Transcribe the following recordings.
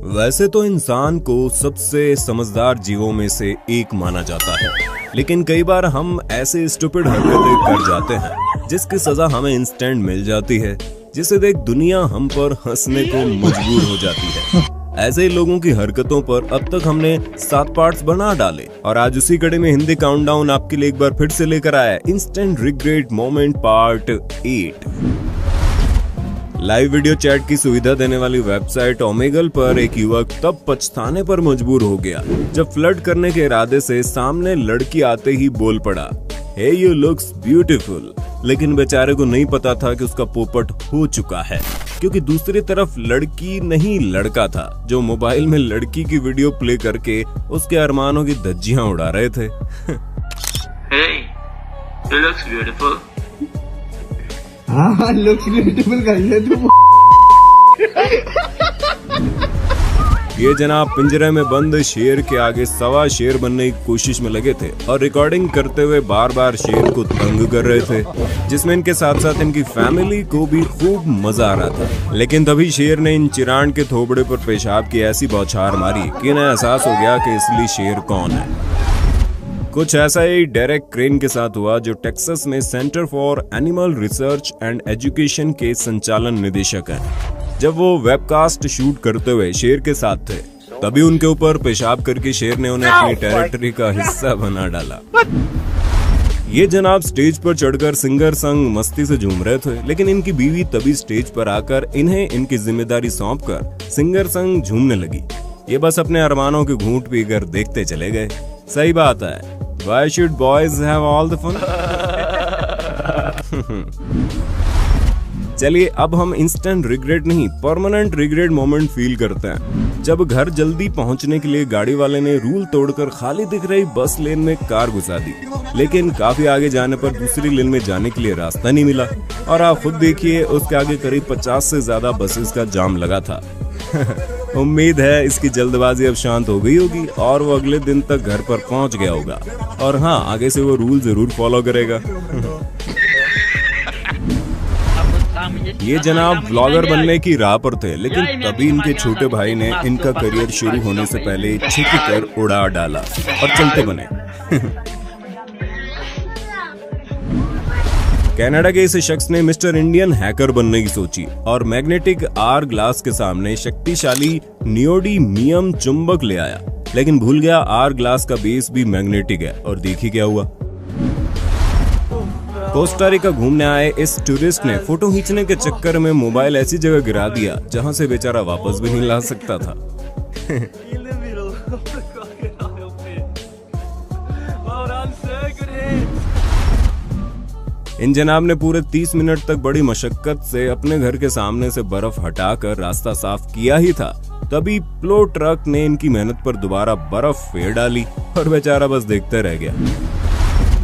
वैसे तो इंसान को सबसे समझदार जीवों में से एक माना जाता है, लेकिन कई बार हम ऐसे स्टूपिड हरकतें कर जाते हैं जिसकी सजा हमें इंस्टेंट मिल जाती है, जिसे देख दुनिया हम पर हंसने को मजबूर हो जाती है। ऐसे ही लोगों की हरकतों पर अब तक हमने 7 पार्ट्स बना डाले और आज उसी कड़ी में हिंदी काउंटडाउन आपके लिए एक बार फिर से लेकर आया है instant regret moment part 8। Live video chat की सुविधा देने वाली वेबसाइट ओमेगल पर एक युवक तब पछताने पर मजबूर हो गया जब फ्लर्ट करने के इरादे से सामने लड़की आते ही बोल पड़ा, हे यू लुक्स ब्यूटीफुल। लेकिन बेचारे को नहीं पता था कि उसका पोपट हो चुका है, क्योंकि दूसरी तरफ लड़की नहीं लड़का था जो मोबाइल में लड़की की वीडियो प्ले करके उसके अरमानों की धज्जियां उड़ा रहे थे। Hey, you looks beautiful. हाँ लुक्स ब्यूटीफुल कर ले तू। ये जनाब पिंजरे में बंद शेर के आगे सवा शेर बनने की कोशिश में लगे थे और रिकॉर्डिंग करते हुए बार बार शेर को तंग कर रहे थे, जिसमें इनके साथ साथ इनकी फैमिली को भी खूब मजा आ रहा था। लेकिन तभी शेर ने इन चिरान के थोबड़े पर पेशाब की ऐसी बौछार मारी कि इन्हें एहसास हो गया कि असली शेर कौन है। कुछ ऐसा ही डेरेक क्रेन के साथ हुआ, जो टेक्सास में centre for animal research and education के संचालन निदेशक हैं। जब वो वेबकास्ट शूट करते हुए शेर के साथ थे, तभी उनके ऊपर पेशाब करके शेर ने उन्हें अपनी टेरिटरी का हिस्सा बना डाला। ये जनाब स्टेज पर चढ़कर सिंगर संग मस्ती से झूम रहे थे, लेकिन इनकी बीवी तभी स्टेज पर आकर इन्हें इनकी जिम्मेदारी सौंपकर सिंगर संग झूमने लगी। ये बस अपने अरमानों के घूंट पीकर देखते चले गए। सही बात है, Why should boys have all the fun? चलिए अब हम इंस्टेंट रिग्रेट नहीं, परमानेंट रिग्रेट मोमेंट फील करते हैं। जब घर जल्दी पहुंचने के लिए गाड़ी वाले ने रूल तोड़कर खाली दिख रही बस लेन में कार घुसा दी, लेकिन काफी आगे जाने पर दूसरी लेन में जाने के लिए रास्ता नहीं मिला और आप खुद देखिए उसके आगे करीब 50 से ज्यादा बसेस का जाम लगा था। उम्मीद है इसकी जल्दबाजी अब शांत हो गई होगी और वो अगले दिन तक घर पर पहुंच गया होगा, और हाँ आगे से वो रूल जरूर फॉलो करेगा। ये जनाब ब्लॉगर बनने की राह पर थे, लेकिन तभी इनके छोटे भाई ने इनका करियर शुरू होने से पहले छिप कर उड़ा डाला और चलते बने। कनाडा के इस शख्स ने मिस्टर इंडियन हैकर बनने की सोची और मैग्नेटिक आर ग्लास के सामने शक्तिशाली नियोडीमियम चुंबक ले आया, लेकिन भूल गया आर ग्लास का बेस भी मैग्नेटिक है। और देखिए क्या हुआ। कोस्टा रिका घूमने आए इस टूरिस्ट ने फोटो खींचने के चक्कर में मोबाइल ऐसी जगह गिरा दिया जहां से बेचारा वापस भी नहीं ला सकता था। इन जनाब ने पूरे 30 मिनट तक बड़ी मशक्कत से अपने घर के सामने से बर्फ हटाकर रास्ता साफ किया ही था, तभी प्लो ट्रक ने इनकी मेहनत पर दोबारा बर्फ फेर डाली और बेचारा बस देखते रह गया।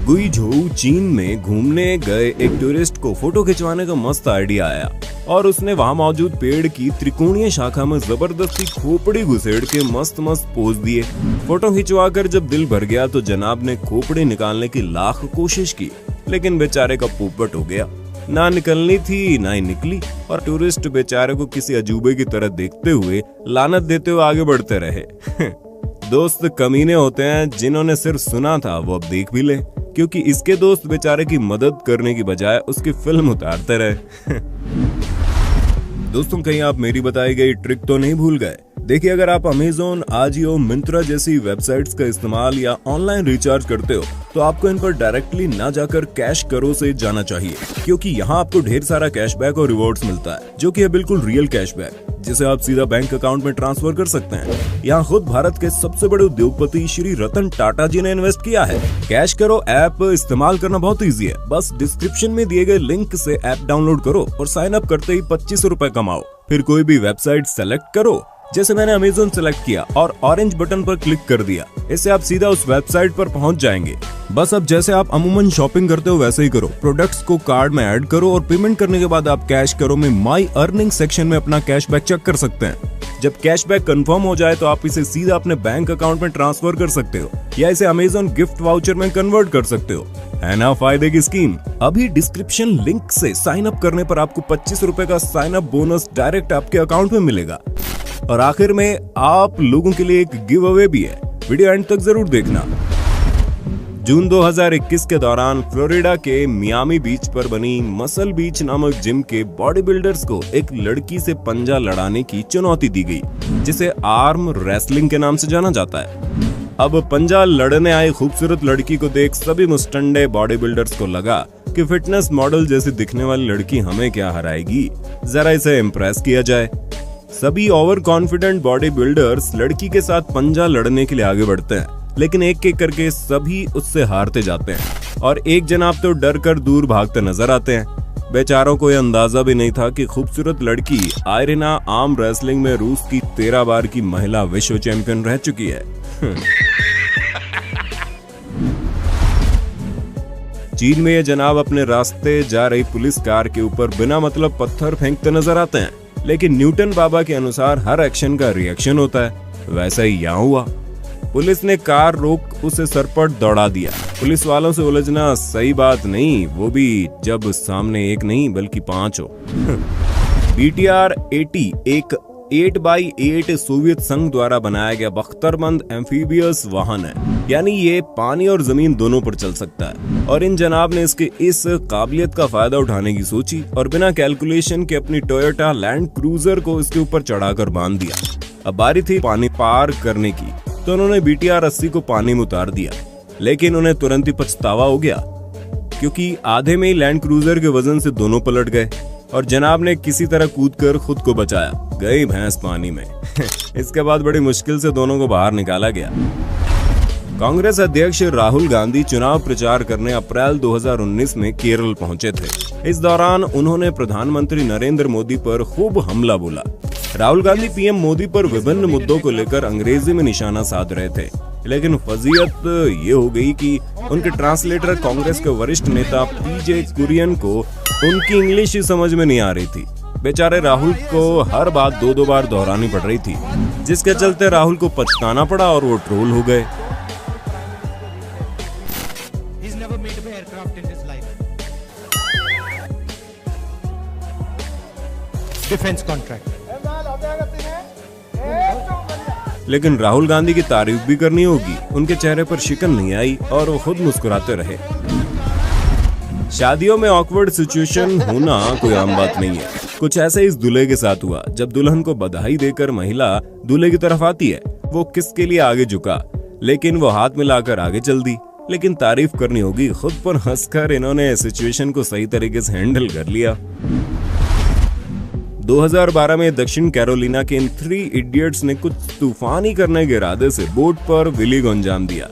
गुइझोउ चीन में घूमने गए एक टूरिस्ट को फोटो खिंचवाने का मस्त आइडिया आया और उसने वहां मौजूद पेड़ की त्रिकोणीय शाखा में जबरदस्ती खोपड़ी घुसेड़ के मस्त मस्त पोज दिए। फोटो खिंचवाकर जब दिल भर गया तो जनाब ने खोपड़ी निकालने की लाख कोशिश की, लेकिन बेचारे का पोपट हो गया। ना निकलनी थी ना ही निकली और टूरिस्ट बेचारे को किसी अजूबे की तरह देखते हुए लानत देते हुए आगे बढ़ते रहे। दोस्त कमीने होते हैं, जिन्होंने सिर्फ सुना था वो अब देख भी ले, क्योंकि इसके दोस्त बेचारे की मदद करने की बजाय उसकी फिल्म उतारते रहे। दोस्तों कहीं आप मेरी बताई गई ट्रिक तो नहीं भूल गए? देखिए, अगर आप अमेज़न, आजियो, मिंत्रा जैसी वेबसाइट्स का इस्तेमाल या ऑनलाइन रिचार्ज करते हो तो आपको इन पर डायरेक्टली ना जाकर कैश करो से जाना चाहिए, क्योंकि यहाँ आपको ढेर सारा कैशबैक और रिवॉर्ड्स मिलता है, जो कि है बिल्कुल रियल कैशबैक, जिसे आप सीधा बैंक अकाउंट में ट्रांसफर कर सकते हैं। यहाँ खुद भारत के सबसे बड़े उद्योगपति श्री रतन टाटा जी ने इन्वेस्ट किया है। कैश करो ऐप इस्तेमाल करना बहुत ईजी है। बस डिस्क्रिप्शन में दिए गए लिंक से ऐप डाउनलोड करो और साइन अप करते ही 25 रुपए कमाओ। फिर कोई भी वेबसाइट सेलेक्ट करो, जैसे मैंने अमेज़न सेलेक्ट किया और ऑरेंज बटन पर क्लिक कर दिया। इससे आप सीधा उस वेबसाइट पर पहुंच जाएंगे। बस अब जैसे आप अमूमन शॉपिंग करते हो वैसे ही करो। प्रोडक्ट्स को कार्ड में ऐड करो और पेमेंट करने के बाद आप कैश करो में माई अर्निंग सेक्शन में अपना कैशबैक चेक कर सकते हैं। जब कैशबैक कंफर्म हो जाए तो आप इसे सीधा अपने बैंक अकाउंट में ट्रांसफर कर सकते हो या इसे अमेज़न गिफ्ट वाउचर में कन्वर्ट कर सकते हो। है ना फायदे की स्कीम। अभी डिस्क्रिप्शन लिंक से साइन अप करने पर आपको 25 रुपए का साइन अप बोनस डायरेक्ट आपके अकाउंट में मिलेगा। और आखिर में आप लोगों के लिए एक गिव अवे भी है, वीडियो एंड तक जरूर देखना। जून 2021 के दौरान फ्लोरिडा के मियामी बीच पर बनी मसल बीच नामक जिम के बॉडी बिल्डर्स को एक लड़की से पंजा लड़ाने की चुनौती दी गई, जिसे आर्म रेसलिंग के नाम से जाना जाता है। अब पंजा लड़ने आई खूबसूरत लड़की को देख सभी मुस्टंडे बॉडी बिल्डर्स को लगा कि फिटनेस मॉडल जैसी दिखने वाली लड़की हमें क्या हराएगी, जरा इसे इम्प्रेस किया जाए। सभी ओवर कॉन्फिडेंट बॉडी बिल्डर्स लड़की के साथ पंजा लड़ने के लिए आगे बढ़ते हैं, लेकिन एक एक करके सभी उससे हारते जाते हैं और एक जनाब तो डर कर दूर भागते नजर आते हैं। बेचारों को यह अंदाजा भी नहीं था कि खूबसूरत लड़की आयरिना आर्म रेसलिंग में रूस की 13 बार की महिला विश्व चैंपियन रह चुकी है। चीन में ये जनाब अपने रास्ते जा रही पुलिस कार के ऊपर बिना मतलब पत्थर फेंकते नजर आते हैं, लेकिन न्यूटन बाबा के अनुसार हर एक्शन का रिएक्शन होता है। वैसा ही यहाँ हुआ। पुलिस ने कार रोक उसे सरपट दौड़ा दिया। पुलिस वालों से उलझना सही बात नहीं, वो भी जब सामने एक नहीं बल्कि 5 हो। BTR-80 एक 8x8 सोवियत संघ द्वारा बनाया गया बख्तरबंद एम्फीबियस वाहन है, यानी ये पानी और जमीन दोनों पर चल सकता है। और इन जनाब ने इसके इस काबिलियत का फायदा उठाने की सोची और बिना कैलकुलेशन के अपनी टोयोटा लैंड क्रूजर को इसके ऊपर चढ़ाकर बांध दिया। अब बारी थी पानी पार करने की, तो उन्होंने BTR-80 को पानी में उतार दिया, लेकिन उन्हें तुरंत ही पछतावा हो गया, क्योंकि आधे में ही लैंड क्रूजर के वजन से दोनों पलट गए और जनाब ने किसी तरह कूदकर खुद को बचाया। गई भैंस पानी में। इसके बाद बड़ी मुश्किल से दोनों को बाहर निकाला गया। कांग्रेस अध्यक्ष राहुल गांधी चुनाव प्रचार करने अप्रैल 2019 में केरल पहुंचे थे। इस दौरान उन्होंने प्रधानमंत्री नरेंद्र मोदी पर खूब हमला बोला। राहुल गांधी PM मोदी पर विभिन्न मुद्दों को लेकर अंग्रेजी में निशाना साध रहे थे, लेकिन फजीयत ये हो गई कि उनके ट्रांसलेटर कांग्रेस के वरिष्ठ नेता PJ कुरियन को उनकी इंग्लिश ही समझ में नहीं आ रही थी। बेचारे राहुल को हर बात 2-2 बार दोहरानी पड़ रही थी, जिसके चलते राहुल को पछताना पड़ा और वो ट्रोल हो गए। Defence contract. लेकिन राहुल गांधी की तारीफ भी करनी होगी। उनके चेहरे पर शिकन नहीं आई और वो खुद मुस्कुराते रहे। शादियों में ऑकवर्ड सिचुएशन होना कोई आम बात नहीं है। कुछ ऐसे इस दूल्हे के साथ हुआ। जब दुल्हन को बधाई देकर महिला दूल्हे की तरफ आती है, वो किसके लिए आगे झुका, लेकिन वो हाथ मिलाकर आगे चल दी। लेकिन तारीफ करनी होगी, खुद पर हंसकर इन्होंने सिचुएशन को सही तरीके से हैंडल कर लिया। 2012 में दक्षिण कैरोलिना के इन 3 इडियट्स ने कुछ तूफानी करने के इरादे से बोट पर विली को अंजाम दिया,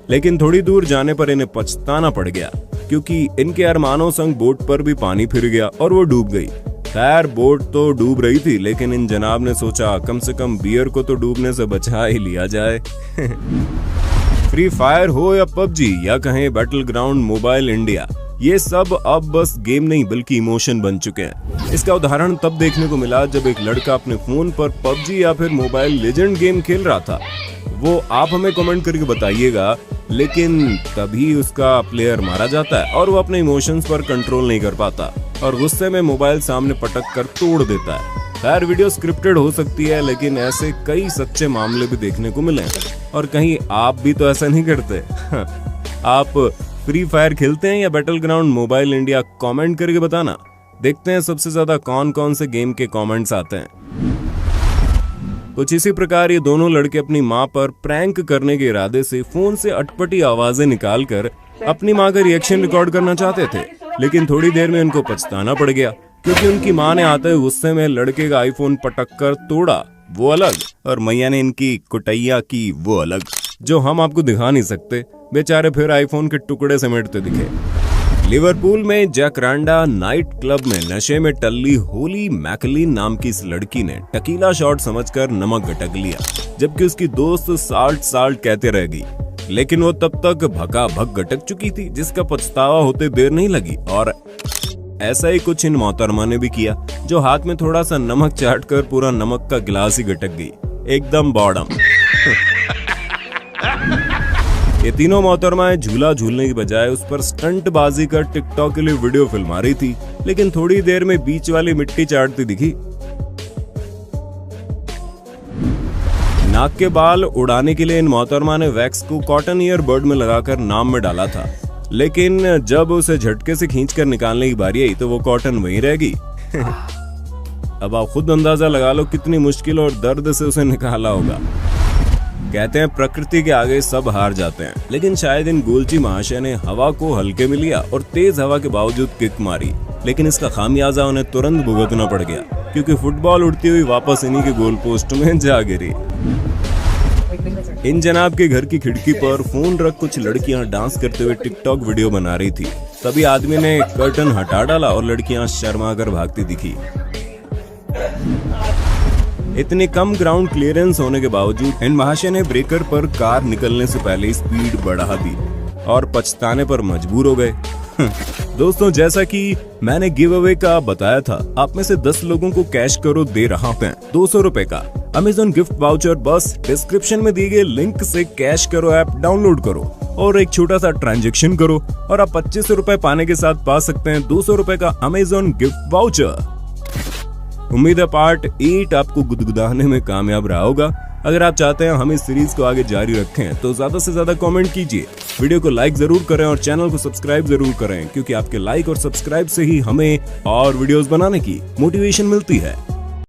लेकिन थोड़ी दूर जाने पर इन्हें पछताना पड़ गया, क्योंकि इनके अरमानों संग बोट पर भी पानी फिर गया और वो डूब गई। खैर, बोट तो डूब रही थी, लेकिन इन जनाब ने सोचा कम से कम बियर को तो डूबने से बचा ही लिया जाए। फ्री फायर हो या PUBG या कहें बैटल ग्राउंड मोबाइल इंडिया, ये सब अब बस गेम नहीं बल्कि इमोशन बन चुके हैं। इसका उदाहरण तब देखने को मिला जब एक लड़का अपने फोन पर PUBG या फिर मोबाइल लेजेंड गेम खेल रहा था। वो आप हमें कमेंट करके बताइएगा, लेकिन तभी उसका प्लेयर मारा जाता है और वो अपने इमोशंस पर कंट्रोल नहीं कर पाता और गुस्से में मोबाइल सामने पटक कर तोड़ देता है। खैर, वीडियो स्क्रिप्टेड हो सकती है, लेकिन ऐसे कई सच्चे मामले भी देखने को मिले और कहीं आप भी तो ऐसा नहीं करते। आप फ्री फायर खेलते हैं या battle ground mobile India? Comment करके बताना। देखते हैं सबसे ज्यादा कौन कौन से गेम के कमेंट्स आते हैं। कुछ इसी प्रकार ये दोनों लड़के अपनी माँ पर प्रैंक करने के इरादे से फोन से अटपटी आवाजें निकालकर अपनी माँ का रिएक्शन रिकॉर्ड करना चाहते थे, लेकिन थोड़ी देर में इनको पछताना पड़ गया, क्योंकि उनकी माँ ने आते हुए गुस्से में लड़के का आईफोन पटक कर तोड़ा, वो अलग, और मैया ने इनकी कुटैया की, वो अलग, जो हम आपको दिखा नहीं सकते। बेचारे फिर आईफोन के टुकड़े समेटते दिखे। लिवरपूल में जैकरांडा नाइट क्लब में नशे में टल्ली होली मैकलिन नाम की इस लड़की ने टकीला शॉट समझकर नमक गटक लिया, जबकि उसकी दोस्त साल्ट कहते रह गई, लेकिन वो तब तक भका भक गटक चुकी थी, जिसका पछतावा होते देर नहीं लगी और ऐसा ही कुछ इन मोहतरमा ने भी किया, जो हाथ में थोड़ा सा नमक चाट कर पूरा नमक का गिलास ही गटक गई, एकदम बॉडम। ये तीनों मोहतरमाएं झूला झूलने की बजाय उस पर स्टंट बाजी कर टिकटॉक के लिए वीडियो फिल्मा रही थी, लेकिन थोड़ी देर में बीच वाली मिट्टी चाटती दिखी। नाक के बाल उड़ाने के लिए इन मोहतरमा ने वैक्स को कॉटन ईयर बर्ड में लगाकर नाम में डाला था, लेकिन जब उसे झटके से खींचकर निकालने की बारी आई तो वो कॉटन वहीं रह गई। अब आप खुद अंदाजा लगा लो कितनी मुश्किल और दर्द से उसे निकाला होगा। कहते हैं प्रकृति के आगे सब हार जाते हैं, लेकिन शायद इन गोलची महाशय ने हवा को हल्के में लिया और तेज हवा के बावजूद किक मारी, लेकिन इसका खामियाजा उन्हें तुरंत भुगतना पड़ गया, क्योंकि फुटबॉल उड़ती हुई वापस इन्हीं के गोल पोस्ट में जा गिरी। इन जनाब के घर की खिड़की पर फोन रख कुछ लड़कियां डांस करते हुए टिकटॉक वीडियो बना रही थी। तभी आदमी ने कर्टन हटा डाला और लड़कियां शर्मा कर भागती दिखी। इतनी कम ग्राउंड क्लियरेंस होने के बावजूद इन महाशय ने ब्रेकर पर कार निकलने से पहले स्पीड बढ़ा दी और पछताने पर मजबूर हो गए। दोस्तों, जैसा कि मैंने गिव अवे का बताया था, आप में से 10 लोगों को कैश करो दे रहा हूं 200 रुपए का अमेज़न गिफ्ट वाउचर। बस डिस्क्रिप्शन में दिए गए लिंक से कैश करो ऐप डाउनलोड करो और एक छोटा सा ट्रांजैक्शन करो और आप 25 रुपए पाने के साथ पा सकते हैं 200 रुपए का अमेज़न गिफ्ट वाउचर। उम्मीद है पार्ट 8 आपको गुदगुदाने में कामयाब रहा होगा। अगर आप चाहते हैं हम इस सीरीज को आगे जारी रखें तो ज्यादा से ज्यादा कमेंट कीजिए, वीडियो को लाइक जरूर करें और चैनल को सब्सक्राइब जरूर करें, क्योंकि आपके लाइक और सब्सक्राइब से ही हमें और वीडियोस बनाने की मोटिवेशन मिलती है।